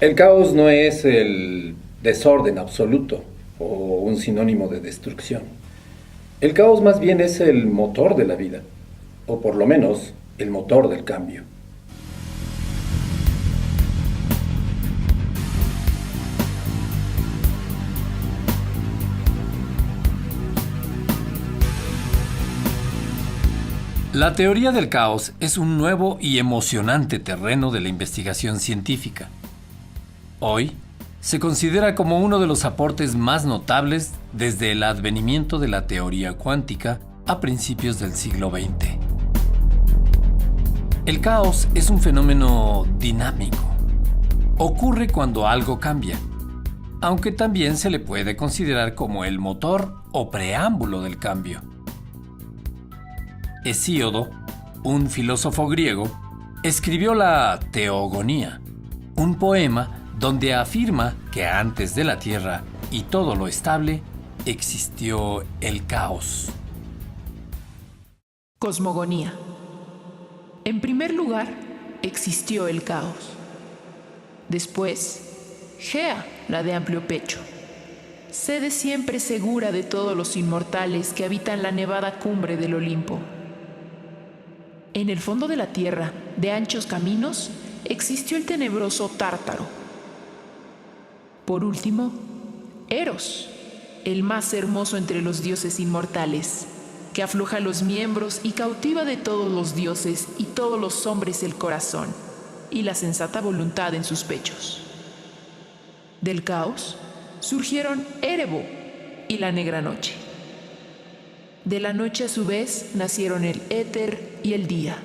El caos no es el desorden absoluto o un sinónimo de destrucción. El caos más bien es el motor de la vida, o por lo menos el motor del cambio. La teoría del caos es un nuevo y emocionante terreno de la investigación científica. Hoy, se considera como uno de los aportes más notables desde el advenimiento de la teoría cuántica a principios del siglo XX. El caos es un fenómeno dinámico. Ocurre cuando algo cambia, aunque también se le puede considerar como el motor o preámbulo del cambio. Hesíodo, un filósofo griego, escribió la Teogonía, un poema donde afirma que antes de la Tierra y todo lo estable existió el caos. Cosmogonía. En primer lugar, existió el caos. Después, Gea, la de amplio pecho, sede siempre segura de todos los inmortales que habitan la nevada cumbre del Olimpo. En el fondo de la tierra, de anchos caminos, existió el tenebroso Tártaro. Por último, Eros, el más hermoso entre los dioses inmortales, que afloja los miembros y cautiva de todos los dioses y todos los hombres el corazón y la sensata voluntad en sus pechos. Del caos surgieron Erebo y la negra noche. De la noche a su vez nacieron el éter y el día,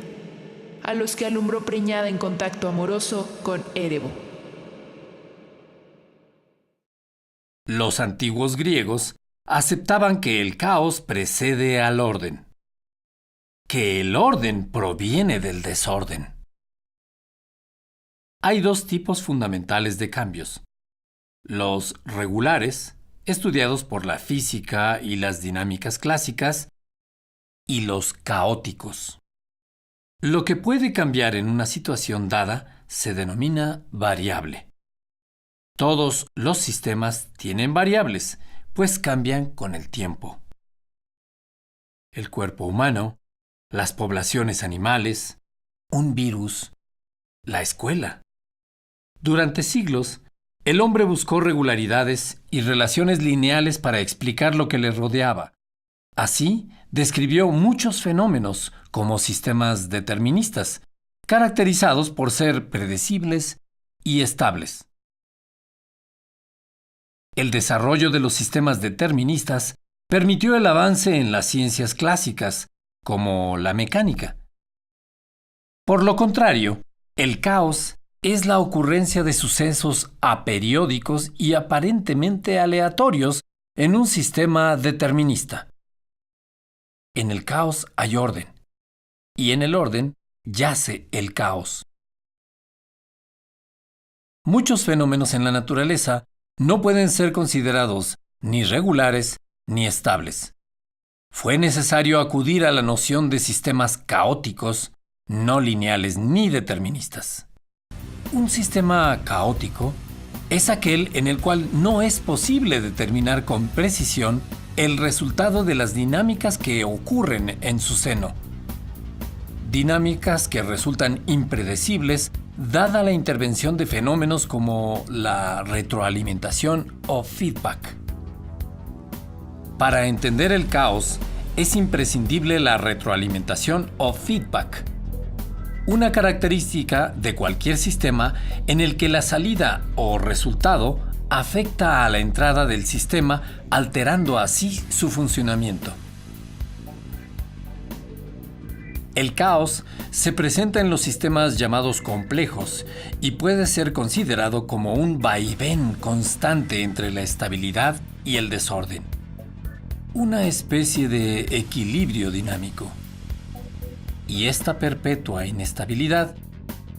a los que alumbró preñada en contacto amoroso con Erebo. Los antiguos griegos aceptaban que el caos precede al orden, que el orden proviene del desorden. Hay dos tipos fundamentales de cambios: los regulares, estudiados por la física y las dinámicas clásicas, y los caóticos. Lo que puede cambiar en una situación dada se denomina variable. Todos los sistemas tienen variables, pues cambian con el tiempo. El cuerpo humano, las poblaciones animales, un virus, la escuela. Durante siglos, el hombre buscó regularidades y relaciones lineales para explicar lo que le rodeaba. Así, describió muchos fenómenos como sistemas deterministas, caracterizados por ser predecibles y estables. El desarrollo de los sistemas deterministas permitió el avance en las ciencias clásicas, como la mecánica. Por lo contrario, el caos es la ocurrencia de sucesos aperiódicos y aparentemente aleatorios en un sistema determinista. En el caos hay orden, y en el orden yace el caos. Muchos fenómenos en la naturaleza no pueden ser considerados ni regulares ni estables. Fue necesario acudir a la noción de sistemas caóticos, no lineales ni deterministas. Un sistema caótico es aquel en el cual no es posible determinar con precisión el resultado de las dinámicas que ocurren en su seno. Dinámicas que resultan impredecibles dada la intervención de fenómenos como la retroalimentación o feedback. Para entender el caos, es imprescindible la retroalimentación o feedback, una característica de cualquier sistema en el que la salida o resultado afecta a la entrada del sistema, alterando así su funcionamiento. El caos se presenta en los sistemas llamados complejos y puede ser considerado como un vaivén constante entre la estabilidad y el desorden, una especie de equilibrio dinámico. Y esta perpetua inestabilidad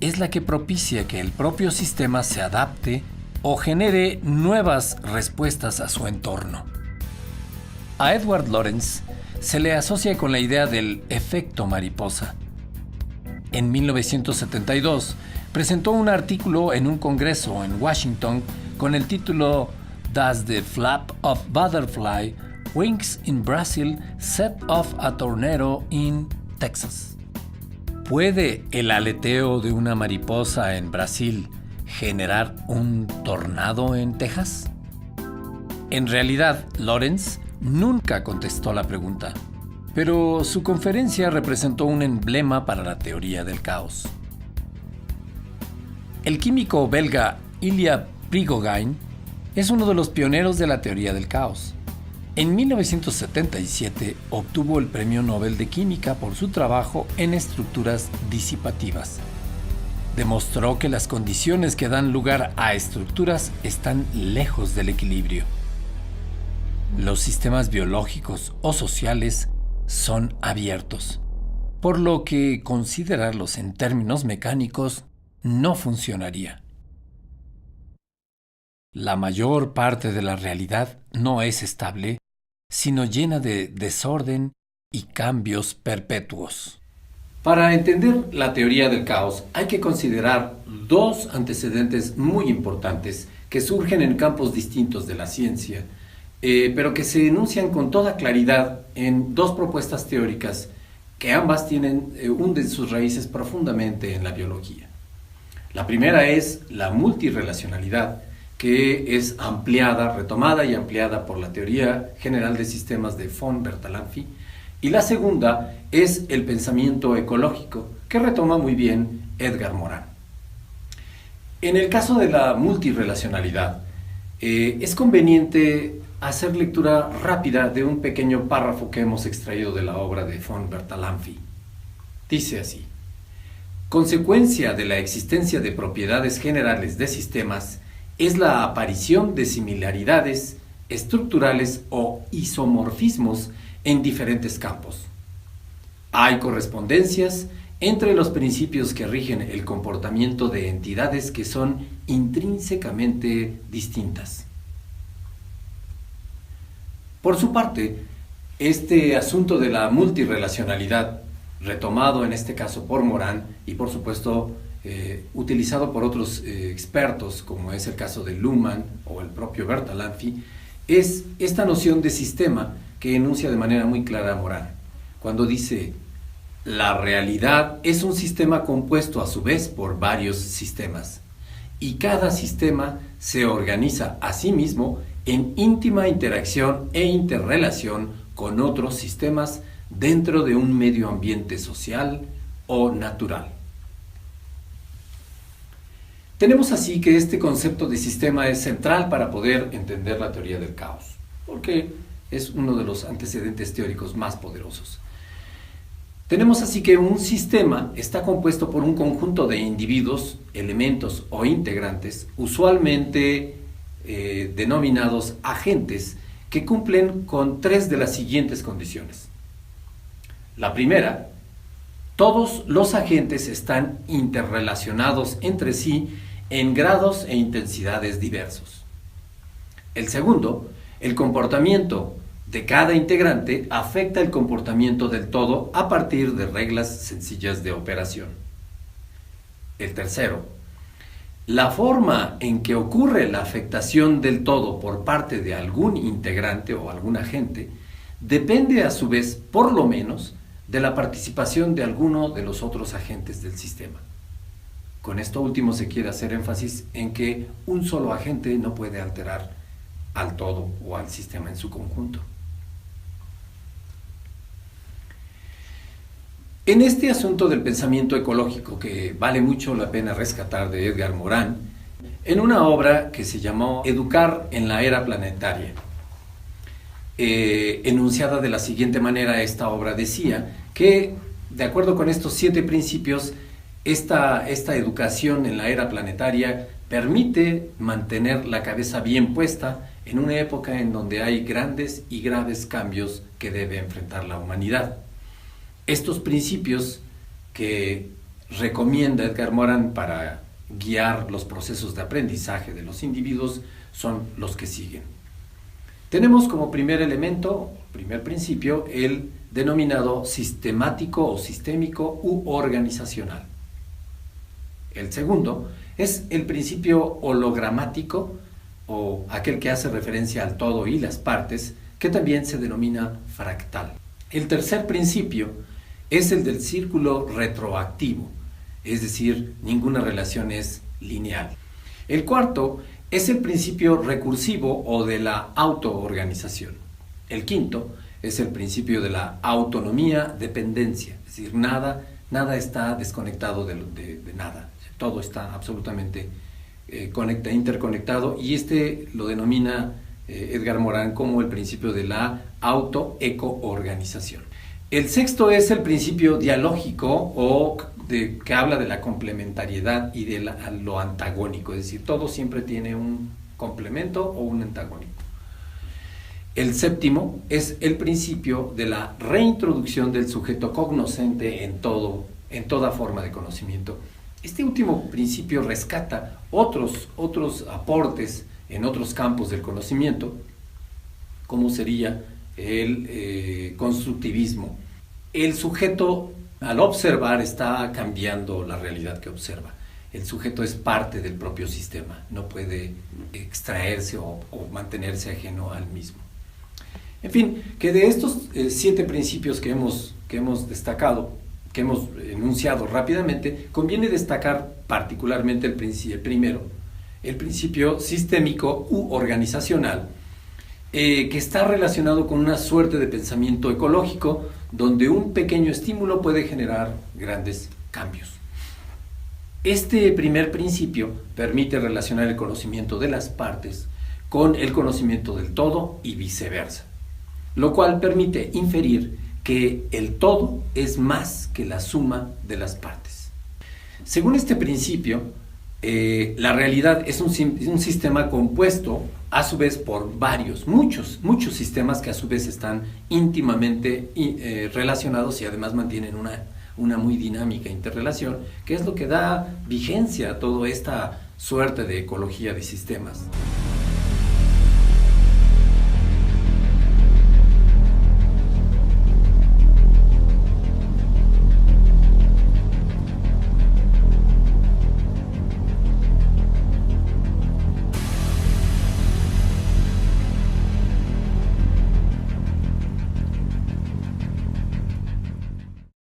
es la que propicia que el propio sistema se adapte o genere nuevas respuestas a su entorno. A Edward Lorenz se le asocia con la idea del efecto mariposa. En 1972, presentó un artículo en un congreso en Washington con el título Does the flap of butterfly wings in Brazil set off a tornado in Texas? ¿Puede el aleteo de una mariposa en Brasil generar un tornado en Texas? En realidad, Lawrence nunca contestó la pregunta, pero su conferencia representó un emblema para la teoría del caos. El químico belga Ilya Prigogine es uno de los pioneros de la teoría del caos. En 1977 obtuvo el Premio Nobel de Química por su trabajo en estructuras disipativas. Demostró que las condiciones que dan lugar a estructuras están lejos del equilibrio. Los sistemas biológicos o sociales son abiertos, por lo que considerarlos en términos mecánicos no funcionaría. La mayor parte de la realidad no es estable, sino llena de desorden y cambios perpetuos. Para entender la teoría del caos hay que considerar dos antecedentes muy importantes que surgen en campos distintos de la ciencia, pero que se enuncian con toda claridad en dos propuestas teóricas que ambas hunden sus raíces profundamente en la biología. La primera es la multirrelacionalidad, que es retomada y ampliada por la teoría general de sistemas de von Bertalanffy, y la segunda es el pensamiento ecológico, que retoma muy bien Edgar Morin. En el caso de la multirrelacionalidad, es conveniente hacer lectura rápida de un pequeño párrafo que hemos extraído de la obra de von Bertalanffy. Dice así: consecuencia de la existencia de propiedades generales de sistemas es la aparición de similaridades estructurales o isomorfismos en diferentes campos. Hay correspondencias entre los principios que rigen el comportamiento de entidades que son intrínsecamente distintas. Por su parte, este asunto de la multirrelacionalidad, retomado en este caso por Morin y por supuesto utilizado por otros expertos, como es el caso de Luhmann o el propio Bertalanffy, es esta noción de sistema que enuncia de manera muy clara Morin, cuando dice: la realidad es un sistema compuesto a su vez por varios sistemas, y cada sistema se organiza a sí mismo en íntima interacción e interrelación con otros sistemas dentro de un medio ambiente social o natural. Tenemos así que este concepto de sistema es central para poder entender la teoría del caos, porque es uno de los antecedentes teóricos más poderosos. Tenemos así que un sistema está compuesto por un conjunto de individuos, elementos o integrantes, usualmente denominados agentes, que cumplen con tres de las siguientes condiciones. La primera: todos los agentes están interrelacionados entre sí en grados e intensidades diversos. El segundo: el comportamiento de cada integrante afecta el comportamiento del todo a partir de reglas sencillas de operación. El tercero: la forma en que ocurre la afectación del todo por parte de algún integrante o algún agente depende a su vez, por lo menos, de la participación de alguno de los otros agentes del sistema. Con esto último se quiere hacer énfasis en que un solo agente no puede alterar al todo o al sistema en su conjunto. En este asunto del pensamiento ecológico, que vale mucho la pena rescatar de Edgar Morin, en una obra que se llamó Educar en la era planetaria, enunciada de la siguiente manera, esta obra decía que, de acuerdo con estos 7 principios, esta educación en la era planetaria permite mantener la cabeza bien puesta en una época en donde hay grandes y graves cambios que debe enfrentar la humanidad. Estos principios que recomienda Edgar Morin para guiar los procesos de aprendizaje de los individuos son los que siguen. Tenemos como primer elemento, primer principio, el denominado sistemático o sistémico u organizacional. El segundo es el principio hologramático, o aquel que hace referencia al todo y las partes, que también se denomina fractal. El tercer principio es el del círculo retroactivo, es decir, ninguna relación es lineal. El cuarto es el principio recursivo o de la autoorganización. El quinto es el principio de la autonomía-dependencia, es decir, nada está desconectado de nada, todo está absolutamente interconectado, y este lo denomina Edgar Morin como el principio de la autoecoorganización. El sexto es el principio dialógico que habla de la complementariedad y de lo antagónico, es decir, todo siempre tiene un complemento o un antagónico. El séptimo es el principio de la reintroducción del sujeto cognoscente en toda forma de conocimiento. Este último principio rescata otros aportes en otros campos del conocimiento, como sería el constructivismo. El sujeto, al observar, está cambiando la realidad que observa. El sujeto es parte del propio sistema, no puede extraerse o mantenerse ajeno al mismo. En fin, que de estos 7 principios que hemos destacado, que hemos enunciado rápidamente, conviene destacar particularmente el primero, el principio sistémico u organizacional, que está relacionado con una suerte de pensamiento ecológico, donde un pequeño estímulo puede generar grandes cambios. Este primer principio permite relacionar el conocimiento de las partes con el conocimiento del todo y viceversa, lo cual permite inferir que el todo es más que la suma de las partes. Según este principio, la realidad es un sistema compuesto a su vez por muchos sistemas que a su vez están íntimamente relacionados y además mantienen una muy dinámica interrelación, que es lo que da vigencia a toda esta suerte de ecología de sistemas.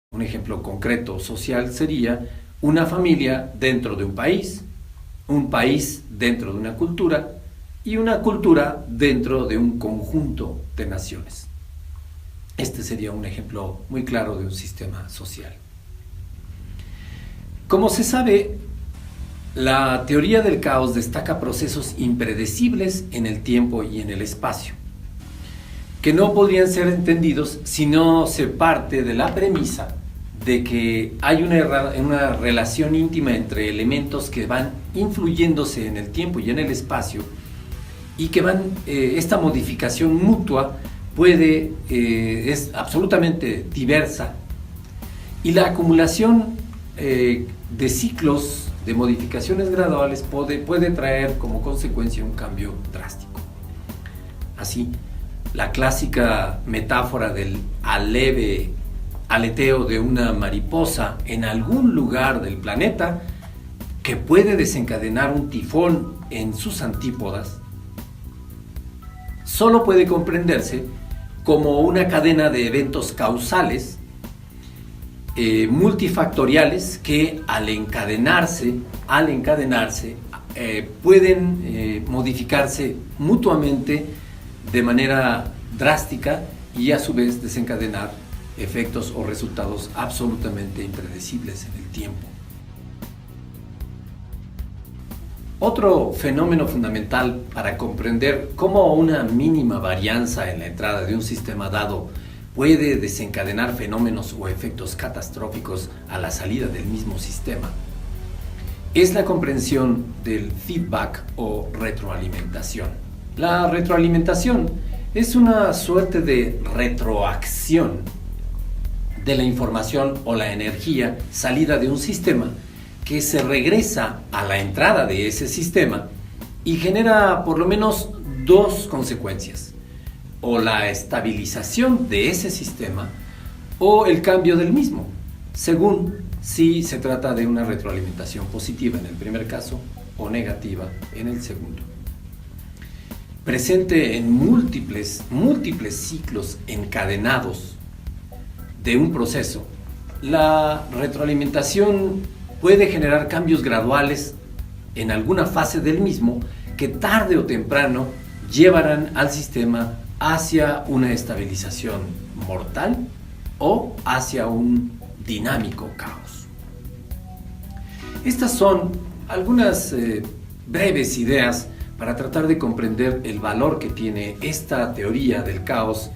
Un ejemplo concreto social sería una familia dentro de un país dentro de una cultura y una cultura dentro de un conjunto de naciones. Este sería un ejemplo muy claro de un sistema social. Como se sabe, la teoría del caos destaca procesos impredecibles en el tiempo y en el espacio, que no podrían ser entendidos si no se parte de la premisa de que hay una relación íntima entre elementos que van influyéndose en el tiempo y en el espacio, y que esta modificación mutua es absolutamente diversa, y la acumulación de ciclos de modificaciones graduales puede traer como consecuencia un cambio drástico. Así, la clásica metáfora del leve aleteo de una mariposa en algún lugar del planeta, que puede desencadenar un tifón en sus antípodas, solo puede comprenderse como una cadena de eventos causales multifactoriales que al encadenarse pueden modificarse mutuamente de manera drástica y a su vez desencadenar efectos o resultados absolutamente impredecibles en el tiempo. Otro fenómeno fundamental para comprender cómo una mínima varianza en la entrada de un sistema dado puede desencadenar fenómenos o efectos catastróficos a la salida del mismo sistema es la comprensión del feedback o retroalimentación. La retroalimentación es una suerte de retroacción de la información o la energía salida de un sistema que se regresa a la entrada de ese sistema y genera por lo menos 2 consecuencias: o la estabilización de ese sistema o el cambio del mismo, según si se trata de una retroalimentación positiva en el primer caso o negativa en el segundo. Presente en múltiples ciclos encadenados de un proceso, la retroalimentación puede generar cambios graduales en alguna fase del mismo que tarde o temprano llevarán al sistema hacia una estabilización mortal o hacia un dinámico caos. Estas son algunas breves ideas para tratar de comprender el valor que tiene esta teoría del caos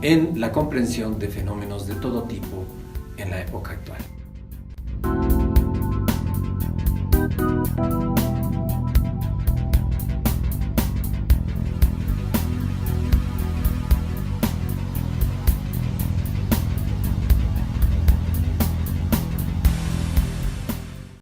en la comprensión de fenómenos de todo tipo en la época actual.